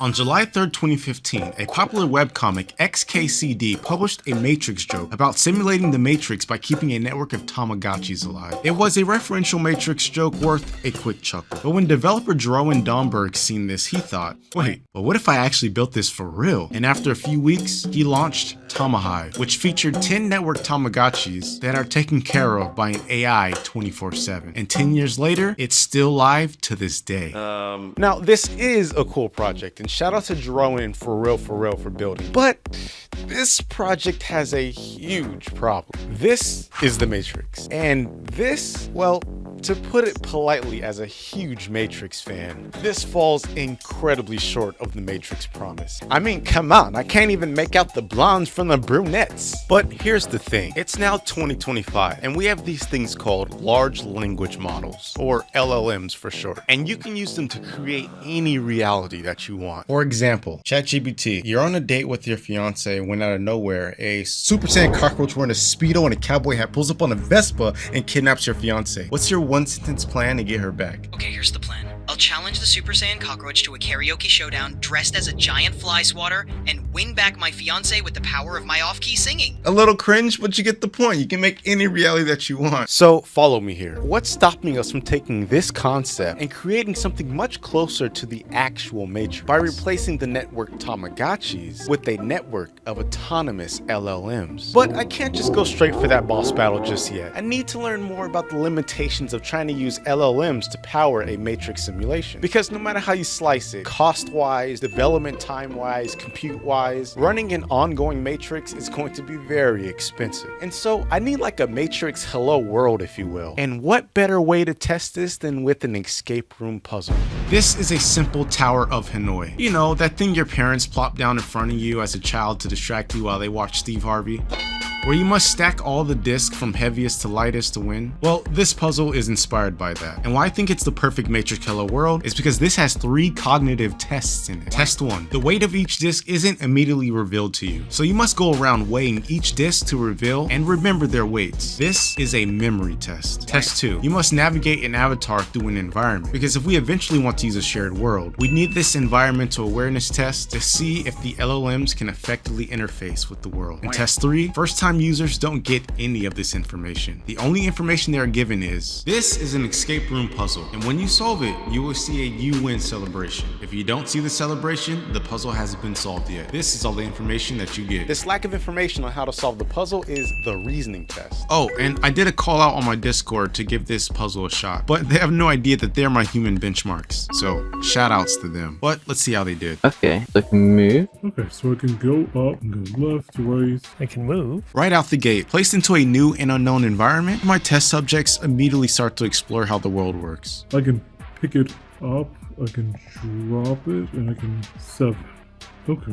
On July 3rd, 2015, a popular webcomic, XKCD, published a Matrix joke about simulating the Matrix by keeping a network of Tamagotchis alive. It was a referential Matrix joke worth a quick chuckle. But when developer Jeroen Domberg seen this, he thought, wait, but what if I actually built this for real? And after a few weeks, he launched Tamahive, which featured 10 network Tamagotchis that are taken care of by an AI 24/7. And 10 years later, it's still live to this day. Now, this is a cool project, and shout out to Jeroen for real for building. But this project has a huge problem. This is the Matrix. And this, well, to put it politely, as a huge Matrix fan, this falls incredibly short of the Matrix promise. I mean, come on, I can't even make out the blondes from the brunettes. But here's the thing, it's now 2025, and we have these things called large language models, or LLMs for short, and you can use them to create any reality that you want. For example, ChatGPT, you're on a date with your fiance when out of nowhere, a Super Saiyan cockroach wearing a Speedo and a cowboy hat pulls up on a Vespa and kidnaps your fiance. What's your one-sentence plan to get her back? Okay, here's the plan. I'll challenge the Super Saiyan cockroach to a karaoke showdown dressed as a giant fly swatter and win back my fiance with the power of my off-key singing. A little cringe, but you get the point. You can make any reality that you want. So follow me here. What's stopping us from taking this concept and creating something much closer to the actual Matrix by replacing the network Tamagotchis with a network of autonomous LLMs? But I can't just go straight for that boss battle just yet. I need to learn more about the limitations of trying to use LLMs to power a Matrix simulation. Because no matter how you slice it, cost-wise, development time-wise, compute-wise, running an ongoing Matrix is going to be very expensive. And so I need like a Matrix hello world, if you will. And what better way to test this than with an escape room puzzle? This is a simple Tower of Hanoi. You know, that thing your parents plop down in front of you as a child to distract you while they watch Steve Harvey? Where you must stack all the discs from heaviest to lightest to win? Well, this puzzle is inspired by that. And why I think it's the perfect Matrix Hello World is because this has 3 cognitive tests in it. Test 1. The weight of each disc isn't immediately revealed to you. So you must go around weighing each disc to reveal and remember their weights. This is a memory test. Test 2. You must navigate an avatar through an environment. Because if we eventually want to use a shared world, we need this environmental awareness test to see if the LLMs can effectively interface with the world. And test 3. First time users don't get any of this information. The only information they are given is, this is an escape room puzzle, and when you solve it, you will see a you win celebration. If you don't see the celebration, the puzzle hasn't been solved yet. This is all the information that you get. This lack of information on how to solve the puzzle is the reasoning test. Oh, and I did a call out on my Discord to give this puzzle a shot, but they have no idea that they're my human benchmarks. So shout outs to them. But let's see how they did. Okay, so I can move. Okay, so I can go up and go left, right. I can move. Right out the gate, placed into a new and unknown environment, my test subjects immediately start to explore how the world works. I can pick it up, I can drop it, and I can set. Okay.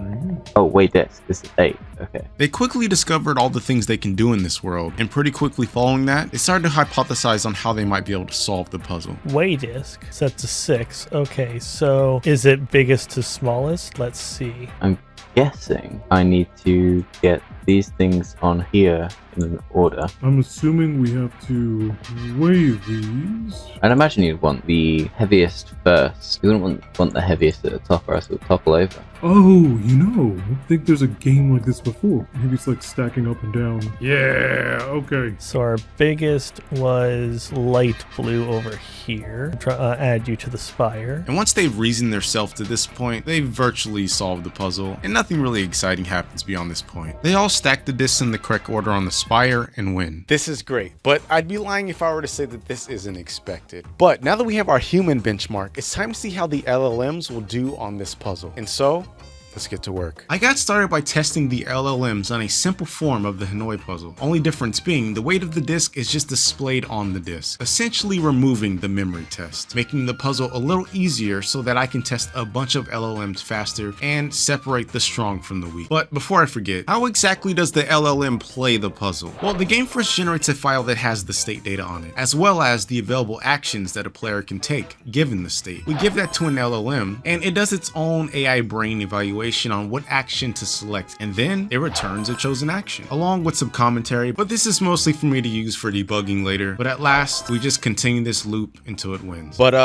Oh, wait, this is 8. Okay. They quickly discovered all the things they can do in this world, and pretty quickly following that, they started to hypothesize on how they might be able to solve the puzzle. Weigh disk set to 6. Okay, so is it biggest to smallest? Let's see. I'm guessing I need to get these things on here in an order. I'm assuming we have to weigh these. I'd imagine you'd want the heaviest first. You wouldn't want the heaviest at the top, or else it would topple over. Oh, you know, I think there's a game like this before. Maybe it's like stacking up and down. Yeah, okay. So our biggest was light blue over here. Add you to the spire. And once they've reasoned themselves to this point, they've virtually solved the puzzle, and nothing really exciting happens beyond this point. They all stack the discs in the correct order on the spire and win. This is great, but I'd be lying if I were to say that this isn't expected. But now that we have our human benchmark, it's time to see how the LLMs will do on this puzzle. And so, let's get to work. I got started by testing the LLMs on a simple form of the Hanoi puzzle. Only difference being, the weight of the disc is just displayed on the disc, essentially removing the memory test, making the puzzle a little easier so that I can test a bunch of LLMs faster and separate the strong from the weak. But before I forget, how exactly does the LLM play the puzzle? Well, the game first generates a file that has the state data on it, as well as the available actions that a player can take, given the state. We give that to an LLM, and it does its own AI brain evaluation evaluation on what action to select, and then it returns a chosen action, along with some commentary, but this is mostly for me to use for debugging later. But at last, we just continue this loop until it wins. But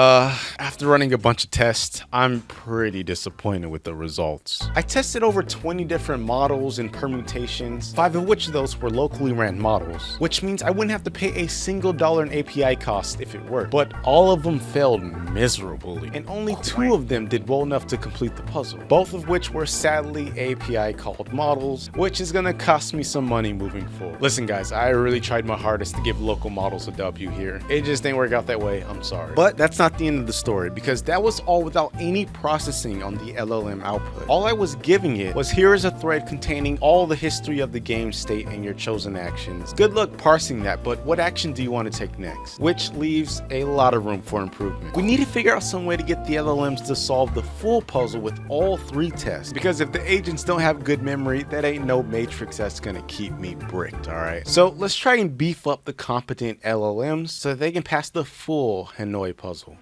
after running a bunch of tests, I'm pretty disappointed with the results. I tested over 20 different models and permutations, 5 of which of those were locally ran models, which means I wouldn't have to pay a single dollar in API cost if it worked. But all of them failed miserably, and only 2 of them did well enough to complete the puzzle, both of which were sadly API called models, which is gonna cost me some money moving forward. Listen guys, I really tried my hardest to give local models a W here. It just didn't work out that way, I'm sorry. But that's not the end of the story, because that was all without any processing on the LLM output. All I was giving it was, here is a thread containing all the history of the game state and your chosen actions. Good luck parsing that, but what action do you want to take next? Which leaves a lot of room for improvement. We need to figure out some way to get the LLMs to solve the full puzzle with all 3 tests, because if the agents don't have good memory, that ain't no matrix that's gonna keep me bricked, alright? So let's try and beef up the competent LLMs so that they can pass the full Hanoi puzzle.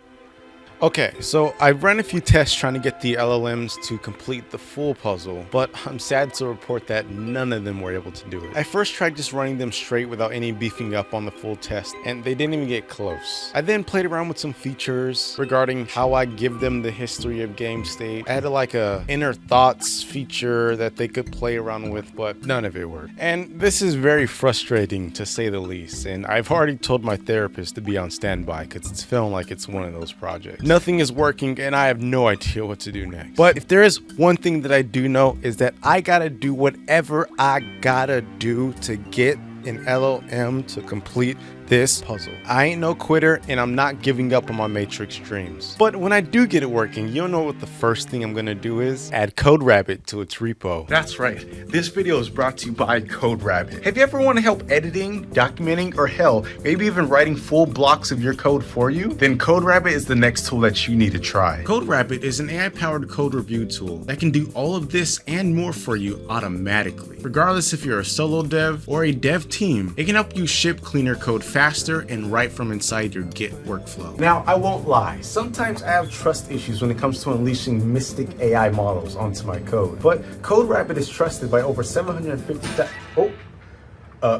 Okay, so I've run a few tests trying to get the LLMs to complete the full puzzle, but I'm sad to report that none of them were able to do it. I first tried just running them straight without any beefing up on the full test, and they didn't even get close. I then played around with some features regarding how I give them the history of game state. I had like a inner thoughts feature that they could play around with, but none of it worked. And this is very frustrating to say the least, and I've already told my therapist to be on standby because it's feeling like it's one of those projects. Nothing is working and I have no idea what to do next. But if there is one thing that I do know, is that I gotta do whatever I gotta do to get an LLM to complete this puzzle. I ain't no quitter, and I'm not giving up on my Matrix dreams. But when I do get it working, you know what the first thing I'm gonna do is? Add CodeRabbit to its repo. That's right. This video is brought to you by CodeRabbit. Have you ever wanted help editing, documenting, or hell, maybe even writing full blocks of your code for you? Then CodeRabbit is the next tool that you need to try. CodeRabbit is an AI-powered code review tool that can do all of this and more for you automatically. Regardless if you're a solo dev or a dev team, it can help you ship cleaner code faster and right from inside your Git workflow. Now, I won't lie. Sometimes I have trust issues when it comes to unleashing mystic AI models onto my code. But CodeRabbit is trusted by over 750,000...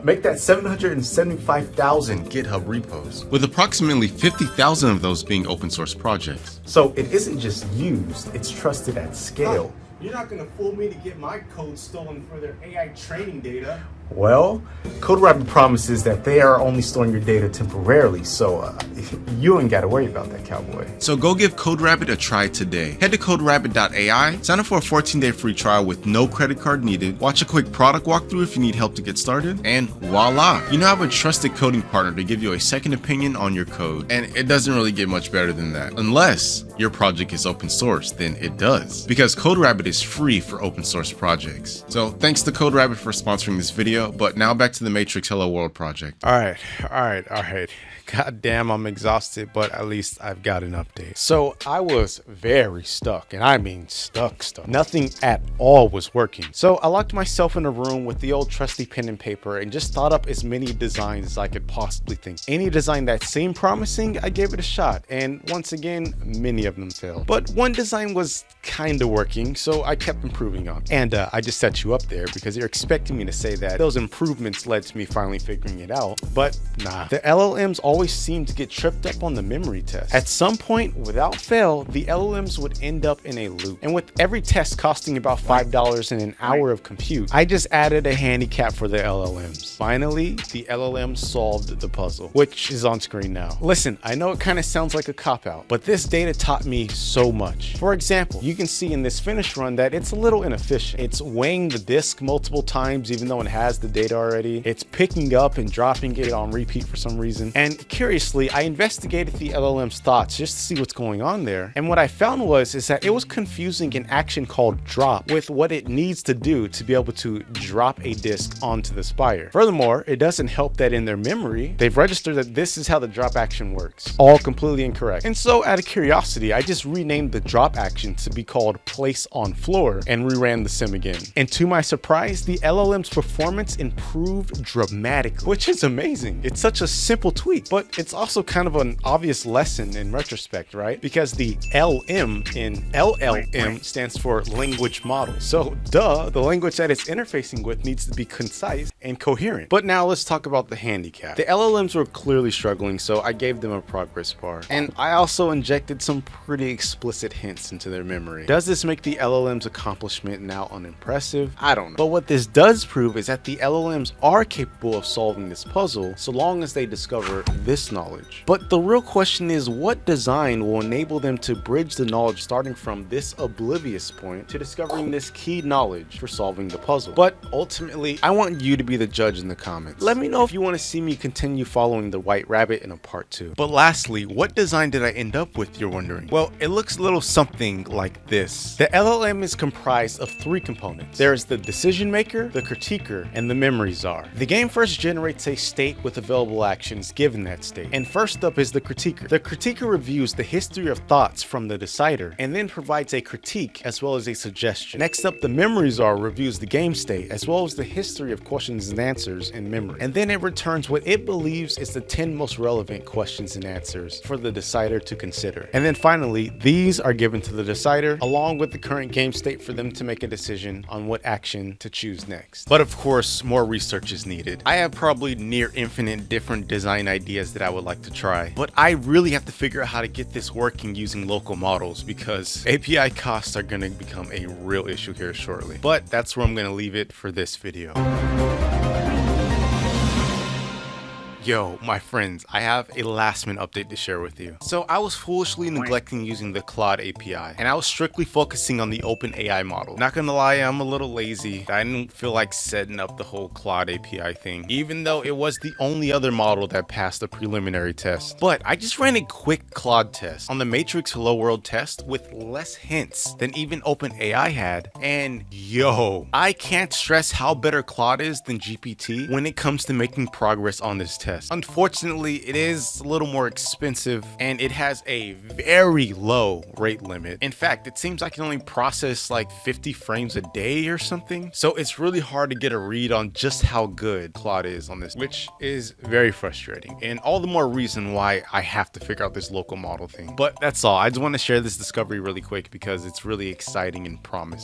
make that 775,000 GitHub repos. with approximately 50,000 of those being open source projects. So it isn't just used, it's trusted at scale. You're not gonna fool me to get my code stolen for their AI training data. Well, CodeRabbit promises that they are only storing your data temporarily, so you ain't gotta worry about that, cowboy. So go give CodeRabbit a try today. Head to CodeRabbit.ai, sign up for a 14-day free trial with no credit card needed, watch a quick product walkthrough if you need help to get started, and voila! You now have a trusted coding partner to give you a second opinion on your code. And it doesn't really get much better than that. Unless your project is open source, then it does. Because CodeRabbit is free for open source projects. So thanks to CodeRabbit for sponsoring this video. But now back to the Matrix Hello World project. All right. God damn, I'm exhausted, but at least I've got an update. So I was very stuck, and I mean stuck. Nothing at all was working. So I locked myself in a room with the old trusty pen and paper and just thought up as many designs as I could possibly think. Any design that seemed promising, I gave it a shot. And once again, many of them failed. But one design was kind of working, so I kept improving on it. And I just set you up there because you're expecting me to say that those improvements led to me finally figuring it out. But nah, the LLMs always seem to get tripped up on the memory test. At some point, without fail, the LLMs would end up in a loop. And with every test costing about $5 and an hour of compute, I just added a handicap for the LLMs. Finally, the LLMs solved the puzzle, which is on screen now. Listen, I know it kind of sounds like a cop-out, but this data taught me so much. For example, you can see in this finish run that it's a little inefficient. It's weighing the disk multiple times even though it has the data already. It's picking up and dropping it on repeat for some reason. And curiously, I investigated the LLM's thoughts just to see what's going on there. And what I found was that it was confusing an action called drop with what it needs to do to be able to drop a disk onto the spire. Furthermore, it doesn't help that in their memory, they've registered that this is how the drop action works. All completely incorrect. And so out of curiosity, Basically, I just renamed the drop action to be called place on floor and reran the sim again. And to my surprise, the LLM's performance improved dramatically, which is amazing. It's such a simple tweak, but it's also kind of an obvious lesson in retrospect, right? Because the LM in LLM stands for language model. So duh, the language that it's interfacing with needs to be concise and coherent. But now let's talk about the handicap. The LLMs were clearly struggling, so I gave them a progress bar. And I also injected some pretty explicit hints into their memory. Does this make the LLM's accomplishment now unimpressive? I don't know. But what this does prove is that the LLMs are capable of solving this puzzle so long as they discover this knowledge. But the real question is, what design will enable them to bridge the knowledge starting from this oblivious point to discovering this key knowledge for solving the puzzle? But ultimately, I want you to be the judge in the comments. Let me know if you want to see me continue following the White Rabbit in a part 2. But lastly, what design did I end up with, you're wondering? Well, it looks a little something like this. The LLM is comprised of 3 components. There is the decision maker, the critiquer, and the memory czar. The game first generates a state with available actions given that state. And first up is the critiquer. The critiquer reviews the history of thoughts from the decider and then provides a critique as well as a suggestion. Next up, the memory czar reviews the game state as well as the history of questions and answers in memory. And then it returns what it believes is the 10 most relevant questions and answers for the decider to consider. And then finally, these are given to the decider along with the current game state for them to make a decision on what action to choose next. But of course, more research is needed. I have probably near infinite different design ideas that I would like to try, but I really have to figure out how to get this working using local models because API costs are going to become a real issue here shortly. But that's where I'm going to leave it for this video. Yo, my friends, I have a last minute update to share with you. So I was foolishly neglecting using the Claude API, and I was strictly focusing on the OpenAI model. Not gonna lie, I'm a little lazy. I didn't feel like setting up the whole Claude API thing, even though it was the only other model that passed the preliminary test. But I just ran a quick Claude test on the Matrix Hello World test with less hints than even OpenAI had, and yo, I can't stress how better Claude is than GPT when it comes to making progress on this test. Unfortunately, it is a little more expensive and it has a very low rate limit. In fact, it seems I can only process like 50 frames a day or something. So it's really hard to get a read on just how good Claude is on this, which is very frustrating. And all the more reason why I have to figure out this local model thing. But that's all. I just want to share this discovery really quick because it's really exciting and promising.